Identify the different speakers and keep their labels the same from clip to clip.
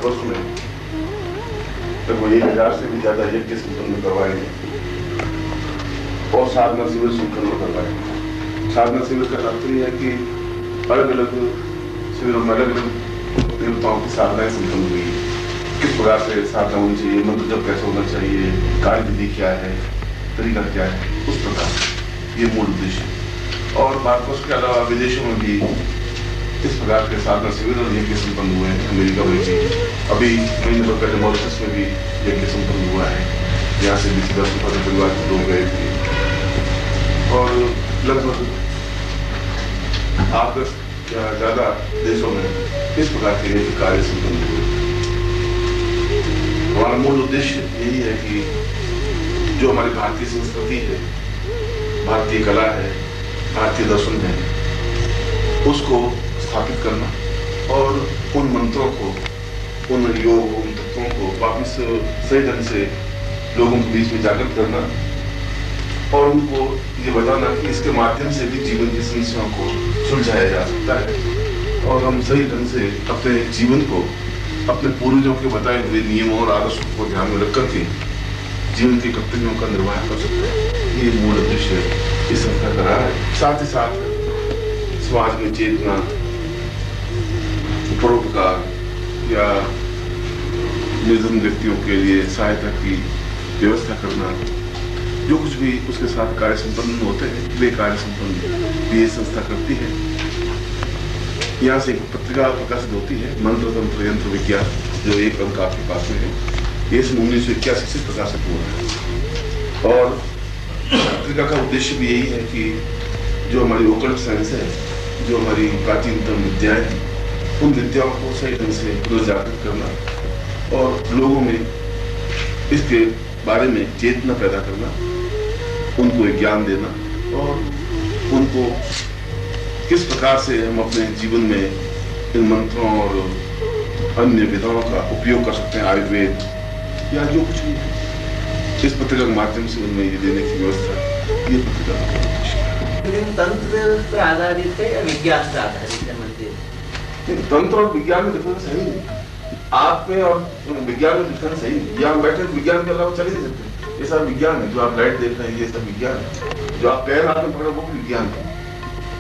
Speaker 1: भारतवर्ष में लगभग 1000 से भी ज्यादा यज्ञ संपन्न करवाएंगे और साधना शिविर संपन्न करवाएंगे। साधना शिविर का तात्पर्य है कि अलग अलग शिविरों में अलग अलग देवताओं की साधनाएं संपन्न हुई, किस प्रकार से साधना होनी चाहिए, मंत्र जप कैसे होना चाहिए, कार्य विधि क्या है, तरीका क्या है, उस प्रकार ये मूल उद्देश्य। और भारतवर्ष के अलावा विदेशों में भी इस प्रकार के साधना शिविर और यज्ञ संपन्न हुए हैं। अमेरिका में भी अभी महीने भर पहले मॉरिशस में भी यज्ञ संपन्न हुआ है, यहाँ से भी 10-15 परिवार के लोग गए थे और लगभग 8-10 या ज्यादा देशों में इस प्रकार के यज्ञ कार्य संपन्न हुए। हमारा मूल उद्देश्य यही है कि जो हमारी भारतीय संस्कृति है, भारतीय कला है, भारतीय दर्शन है, उसको स्थापित करना और उन मंत्रों को, उन योग, उन तत्वों को वापिस सही ढंग से लोगों के बीच में जागृत करना और उनको ये बताना कि इसके माध्यम से भी जीवन की समस्याओं को सुलझाया जा सकता है और हम सही ढंग से अपने जीवन को अपने पूर्वजों के बताए हुए नियमों और आदर्शों को ध्यान में रख करके जीवन के कर्तव्यों का निर्वाह कर सकते हैं। ये मूल उद्देश्य इस संस्था का रहा है। साथ ही साथ समाज में चेतना, परोपकार या निर्धन व्यक्तियों के लिए सहायता की व्यवस्था करना, जो कुछ भी उसके साथ कार्य संपन्न होते हैं वे कार्य संपन्न भी ये संस्था करती है। यहाँ से एक पत्रिका प्रकाशित होती है, मंत्र तंत्र यंत्र विज्ञान, जो एक अंक आपके पास में है। ये 1981 से प्रकाशित हुआ है और पत्रिका का उद्देश्य भी यही है कि जो हमारी ओकल्ट साइंस है, जो हमारी प्राचीनतम विद्याएं हैं, उन विद्याओं को सही ढंग से पुनर्जागृत करना और लोगों में इसके बारे में चेतना पैदा करना, उनको ज्ञान देना और उनको किस प्रकार से हम अपने जीवन में इन मंत्रों और अन्य विधाओं का उपयोग कर सकते हैं, आयुर्वेद या जो कुछ भी है, इस पत्रिका के माध्यम से उनमें ये देने की व्यवस्था, ये पत्रिका
Speaker 2: तंत्र पर आधारित है या विज्ञान पर आधारित है मंदिर?
Speaker 1: तंत्र और विज्ञान में डिफरेंस है ही नहीं, आप में और विज्ञान में डिफरेंस है ही नहीं। यहाँ बैठे विज्ञान के अलावा चल ही नहीं सकते। ये सब विज्ञान है, जो आप लाइट देख रहे हैं ये सब विज्ञान है, जो आप पेन हाथ में पकड़े वो भी विज्ञान है,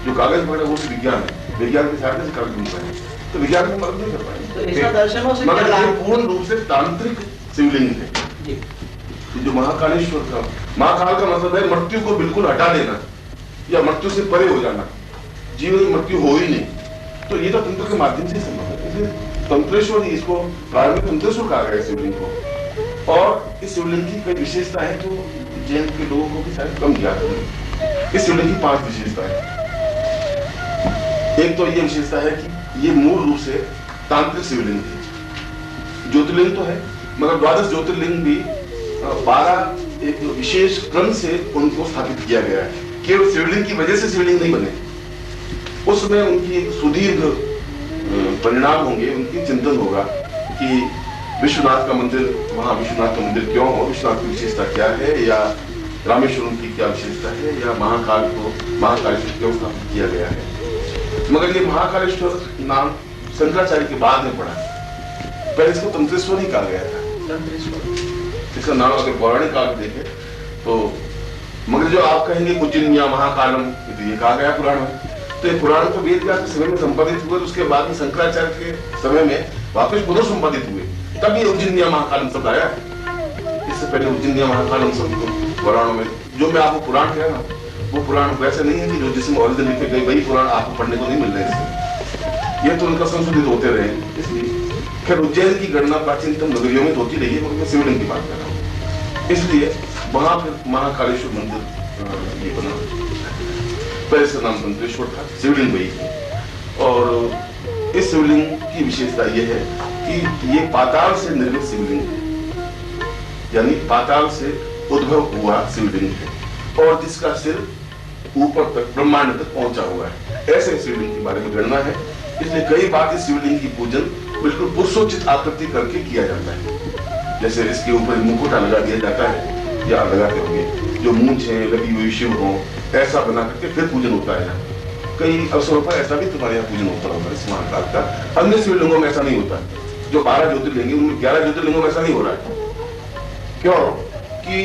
Speaker 1: जो कागज पकड़े वो भी विज्ञान है। विज्ञान के सहायता से कागज बन पाए तो विज्ञान को मदद नहीं कर पाए। मगर ये पूर्ण रूप से तांत्रिक शिवलिंग है। जो महाकालेश्वर का, महाकाल का मतलब है मृत्यु को बिल्कुल हटा देना या मृत्यु से परे हो जाना, जीवन में मृत्यु हो ही नहीं। तो ये तो तंत्र के माध्यम से संभव है, इसलिए तंत्रेश्वर ही, इसको प्रारंभिक तंत्रेश्वर कहा गया है शिवलिंग को। और इस शिवलिंग की कई विशेषता है जो जैन के लोगों को भी शायद कम ज्ञात है। इस शिवलिंग की 5 विशेषता है। एक तो ये विशेषता है कि ये मूल रूप से तांत्रिक शिवलिंग है। ज्योतिर्लिंग तो है मगर 12 ज्योतिर्लिंग भी 12 एक विशेष क्रम से उनको स्थापित किया गया है। केवल शिवलिंग की वजह से शिवलिंग नहीं बने, उसमें उनकी एक सुदीर्घ परिणाम होंगे, उनकी चिंतन होगा कि विश्वनाथ का मंदिर, वहां विश्वनाथ का मंदिर क्यों हो, विश्वनाथ की विशेषता क्या है, या रामेश्वरम की क्या विशेषता है, या महाकाल को महाकालेश्वर क्यों स्थापित किया गया है। मगर ये महाकालेश्वर नाम शंकराचार्य के बाद में पड़ा, पहले इसको तंत्रेश्वर ही कहा गया था। तंत्रेश्वर इसका नाम अगर पौराणिक काल देखे तो, मगर जो आप कहेंगे उज्जैन या महाकालम, ये कहा गया पुराण में। तो ये पुराण तो वेद व्यास के समय में संपादित हुए, उसके बाद में शंकराचार्य के समय में वापस पुनः संपादित हुए, तब ये उज्जैन या महाकालम शब्द आया। इससे पहले उज्जैन या महाकालम शब्द पुराणों में, जो मैं आपको पुराण कह रहा हूँ वो पुराण वैसे नहीं है कि जो जिसमें ओरिजिनल लिखे गए वही पुराण आपको पढ़ने को नहीं मिल रहे हैं। ये तो उनका संशोधित होते रहे, इसलिए खैर उज्जैन की गणना प्राचीनतम नगरियों में होती रही है, मगर मैं शिवलिंग की बात कर रहा हूँ। इसलिए वहां फिर महाकालेश्वर मंदिर ये बना। पहले इसका नाम तंत्रेश्वर था, शिवलिंग वही है। और इस शिवलिंग की विशेषता यह है कि ये पाताल से निर्मित शिवलिंग है, यानी पाताल से उद्भव हुआ शिवलिंग है और जिसका सिर ऊपर तक ब्रह्मांड तक पहुंचा हुआ है। ऐसे शिवलिंग के बारे में गणना है, इसलिए कई बार इस शिवलिंग की पूजन बिल्कुल पुरुषोचित आकृति करके किया जाता है। जैसे इसके ऊपर मुकुटा लगा दिया जाता है या लगाते होंगे, जो मूंछ है लगी हुई शिव हो, ऐसा बना करके फिर पूजन होता है। कई अवसरों पर ऐसा भी तुम्हारे यहाँ पूजन होता होगा इस महाकाल का। अन्य शिवलिंगों में ऐसा नहीं होता, जो 12 ज्योतिर्लिंग उनमें 11 ज्योतिर्लिंगों में ऐसा नहीं हो रहा है। क्यों कि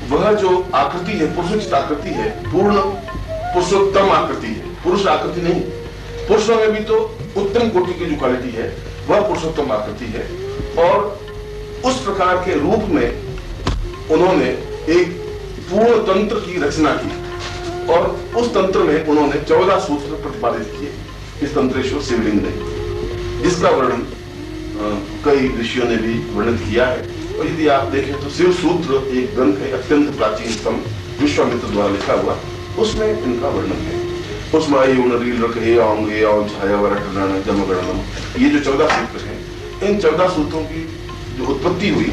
Speaker 1: वह जो आकृति है पुरुषोचित आकृति है, पूर्ण पुरुषोत्तम आकृति है, पुरुष आकृति नहीं। पुरुषों में भी तो उत्तम कोटि की जो क्वालिटी है वह पुरुषोत्तम आकृति है, और उस प्रकार के रूप में उन्होंने एक पूर्ण तंत्र की रचना की, और उस तंत्र में उन्होंने 14 सूत्र प्रतिपादित किए इस तंत्रेश्वर शिवलिंग ने, जिसका वर्णन कई ऋषियों ने भी वर्णित किया है। और यदि आप देखें तो शिव सूत्र एक ग्रंथ है, अत्यंत प्राचीनतम, विश्वामित्र द्वारा लिखा हुआ, उसमें इनका वर्णन है। उसमें ये जो 14 सूत्र हैं, इन 14 सूत्रों की जो उत्पत्ति हुई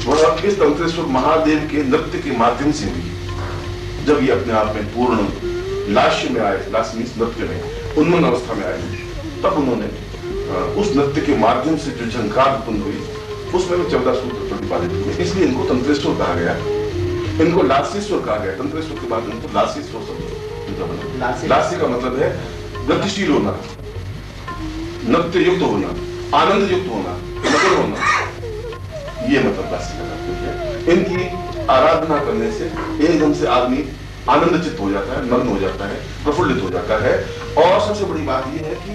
Speaker 1: वह इस तंत्रेश्वर महादेव के नृत्य के माध्यम से हुई। जब ये अपने आप में पूर्ण लास्य में आए, लास्य मीन्स नृत्य में उन्मन अवस्था में आए, तब उन्होंने उस नृत्य के माध्यम से जो झंकार उत्पन्न हुई उसमें भी 14 सूत्र प्रतिपादित हुए। इसलिए इनको तंत्रेश्वर कहा गया, इनको लास्येश्वर कहा गया। तंत्रेश्वर के बाद इनको लास्येश्वर शब्द, लास्य का मतलब है गतिशील होना, नृत्य युक्त होना, आनंद युक्त होना, मगन होना, ये मतलब लास्य का तात्पर्य है। इनकी आराधना करने से एकदम से आदमी आनंदचित हो जाता है, मग्न हो जाता है, प्रफुल्लित हो जाता है। और सबसे बड़ी बात यह है कि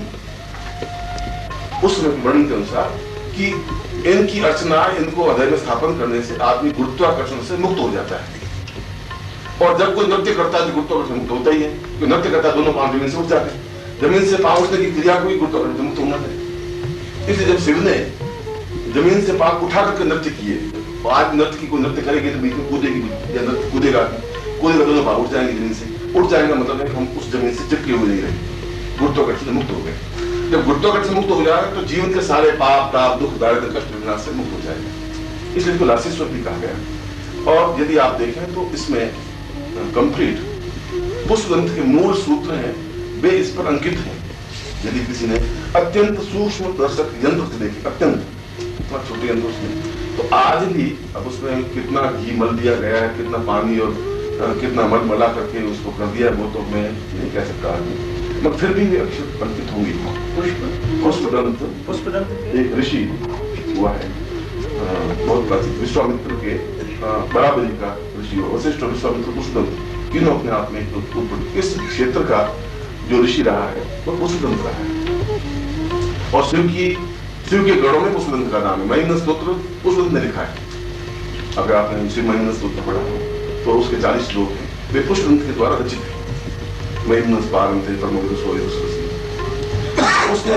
Speaker 1: उस वर्णन के अनुसार कि इनकी अर्चना, इनको हृदय में स्थापन करने से आदमी गुरुत्वाकर्षण से मुक्त हो जाता है। और जब कोई नृत्य करता है तो गुरुत्वाकर्षण मुक्त होता ही है, कोई नृत्य करता है दोनों पांव जमीन से उठ जाते हैं, जमीन से पांव उठने की क्रिया को भी गुरुत्वाकर्षण से मुक्त होना है। इसलिए जब शिव ने जमीन से पांव उठा करके नृत्य किए, और आज नृत्य की कोई नृत्य करेगी तो बीच में कूदेगी, या नृत्य कूदेगा दोनों पांव उठ जाएंगे जमीन से। उठ जाएगा मतलब है कि हम उस जमीन से चिपके हुए नहीं रहे, गुरुत्वाकर्षण से मुक्त हो गए। जब गुरुत्वाकर्षण से मुक्त हो जाएगा तो जीवन के सारे पाप, ताप, दुख, दारिद्र्य, कष्ट, विनाश से मुक्त हो जाएगा। इसलिए इसको लास्येश्वर भी कहा गया। और यदि आप देखें तो इसमें कंप्लीट पुष्प ग्रंथ के मूल सूत्र हैं, वे इस पर अंकित हैं। यदि किसी ने अत्यंत सूक्ष्म दर्शक यंत्र से देखे, अत्यंत इतना छोटे यंत्र उसमें, तो आज भी अब उसमें कितना घी मल दिया गया है, कितना पानी और कितना मल मला करके उसको कर दिया है, वो तो मैं नहीं कह सकता आदमी, मगर फिर भी वे अक्षर अंकित होंगे। पुष्प ग्रंथ एक ऋषि हुआ है, बहुत प्राचीन, विश्वामित्र के बराबरी का ऋषि, वशिष्ठ और विश्वामित्र, पुष्प ग्रंथ तीनों अपने आप में इस क्षेत्र का जो ऋषि रहा है वो पुष्प ग्रंथ रहा है। और शिव के गणों में पुष्प ग्रंथ का नाम है। महिम्न स्तोत्र पुष्प ग्रंथ ने लिखा है। अगर आपने शिव महिम्न स्तोत्र पढ़ा हो तो उसके 40 श्लोक हैं, वे पुष्प ग्रंथ के द्वारा रचित है। उसने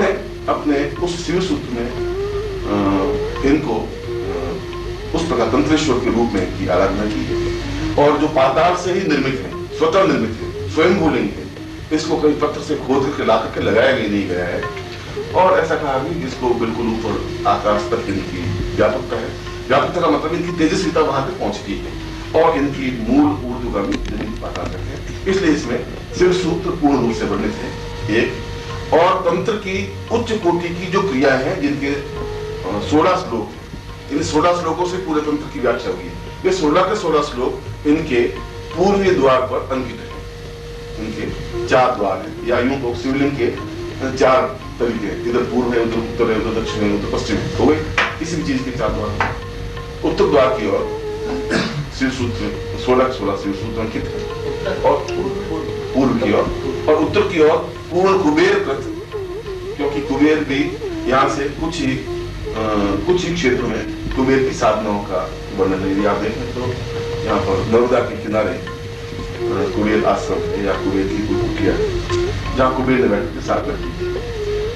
Speaker 1: अपने उस शिव सूत्र में इनको उस प्रकार तंत्रेश्वर के रूप में की आराधना की है। और जो पाताल से ही निर्मित है, स्वतः निर्मित है, स्वयं भूलिंग है, इसको कहीं पत्थर से खोद करके ला करके लगाया नहीं गया है। और ऐसा कहा भी जिसको बिल्कुल ऊपर आकाश तक इनकी व्यापकता है। व्यापकता का मतलब इनकी तेजस्विता वहां तक पहुंचती है, और इनकी मूल ऊर्ध्वगामी जमीन पाताल तक है। इसलिए इसमें शिव सूत्र पूर्ण रूप से वर्णित है एक, और तंत्र की उच्च कोटि की जो क्रिया है, जिनके 16 श्लोक, इन 16 श्लोकों से पूरे तंत्र की व्याख्या हुई है। ये 16 के 16 श्लोक इनके पूर्वी द्वार पर अंकित है। इनके 4 द्वार है, या यूं को शिवलिंग के 4 तरीके, इधर पूर्व है, उधर उत्तर है, उधर दक्षिण है, उधर पश्चिम है, हो गए किसी भी चीज के 4 द्वार। उत्तर द्वार की ओर शिव सूत्र 16 शिव सूत्र अंकित है, और पूर्व की ओर, और उत्तर की ओर पूर्ण कुबेर कृत, क्योंकि कुबेर भी यहाँ से कुछ ही क्षेत्र में कुबेर की साधनाओं का वर्णन है। यदि आप देखें तो यहाँ पर नर्मदा के किनारे कुबेर आश्रम है, या कुबेर की कोई कुटिया है जहाँ कुबेर ने बैठ के साधना की,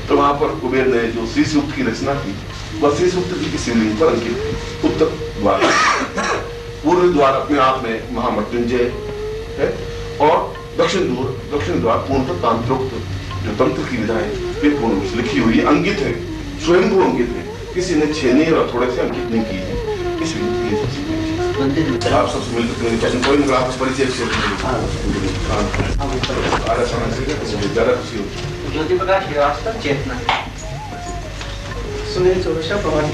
Speaker 1: तो वहां पर कुबेर ने जो श्री सूक्त की रचना की वह श्री सूक्त की शिवलिंग पर अंकित है। उत्तर द्वार, पूर्व द्वार अपने आप में महामृत्युंजय है, और दक्षिण द्वार पूर्णतः तांत्रोक्त जो तंत्र की विधाएं वे पूर्ण रूप से लिखी हुई है, अंकित है, स्वयं अंकित है, किसी ने छेने और थोड़े से अंकित नहीं की है। इसलिए आप सबसे मिलकर मेरी पसंद कोई मगर आपको परिचय ज्यादा खुशी होती।
Speaker 2: ज्योति प्रकाश श्रीवास्तव, चेतना,
Speaker 3: सुनील चौरसिया, प्रभात,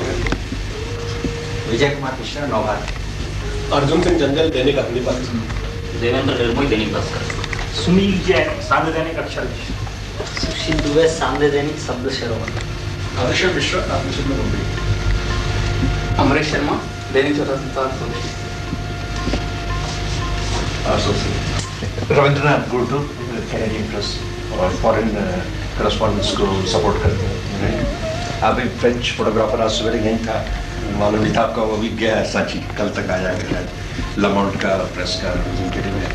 Speaker 2: विजय कुमार मिश्रा, नौभार,
Speaker 3: अर्जुन सिंह जंजल, दैनिक अग्निपथ,
Speaker 2: देवेंद्र निर्मोही, दैनिक भास्कर,
Speaker 4: सुनील जैन, सार्वजनिक अक्षर,
Speaker 2: सुशील दुबे, सामने दैनिक शब्द शिरोमणि,
Speaker 3: आदर्श मिश्रा आदर्श मुंबई।
Speaker 4: अमरीश शर्मा दैनिक स्वतंत्रता स्वदेश।
Speaker 5: रविंद्रनाथ गुर्टू कैनेडियन प्रेस और फॉरेन करस्पॉन्डेंट्स को सपोर्ट करते हैं। आप एक फ्रेंच फोटोग्राफर आज सवेरे यहीं था, मालूम नहीं था आपका, वो भी गया है सांची, कल तक आ जाएगा शायद। लमाउंट का प्रेस का रिप्रेजेंटेटिव है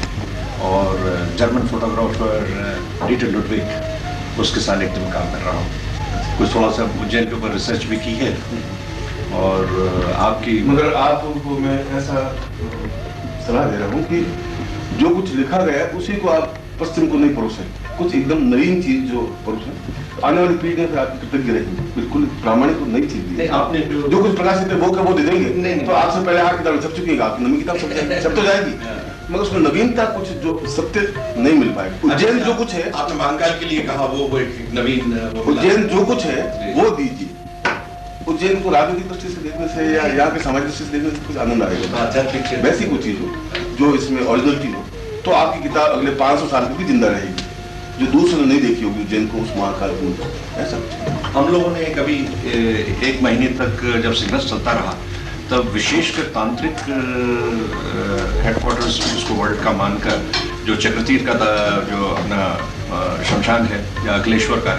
Speaker 5: और जर्मन फोटोग्राफर डीटर लुडविग, उसके साथ एक दिन काम कर रहा हूँ। कुछ थोड़ा सा उज्जैन के ऊपर रिसर्च भी की है और आपकी
Speaker 1: मगर आपको मैं ऐसा सलाह दे रहा हूँ कि जो कुछ लिखा गया है उसी को आप पश्चिम को नहीं परोसें, कुछ एकदम नवीन चीज जो परोसें। आने वाली पीढ़ी में फिर आपकी कृतज्ञ रहेगी, बिल्कुल प्रामाणिक और नई चीज दी।
Speaker 3: आपने
Speaker 1: जो कुछ प्रकाशित है वो दे देंगे, तो आपसे पहले आठ किताबें छप चुकी है, आपकी नवी किताब छप तो जाएगी, मगर उसमें नवीनता कुछ जो सत्य नहीं मिल पाएगा। उज्जैन जो कुछ है,
Speaker 5: आपने महाकाल के लिए कहा, वो एक नवीन
Speaker 1: उज्जैन जो कुछ है वो दीजिए। उज्जैन को राजनीतिक दृष्टि से देखने से या यहाँ के सामाजिक दृष्टि से देखने से कुछ आनंद आएगा, वैसी कुछ चीज हो जो इसमें ओरिजिनलिटी हो, तो आपकी किताब अगले 500 साल तक भी जिंदा रहेगी, जो दूसरे ने नहीं देखी होगी उज्जैन को, उस महाकाल को, ऐसा।
Speaker 5: हम लोगों ने कभी एक महीने तक जब संघर्ष चलता रहा तब विशेषकर तांत्रिक हेडक्वार्टर्स उसको वर्ल्ड का मानकर, जो चक्रतीर्थ का जो अपना शमशान है या अखिलेश्वर का है,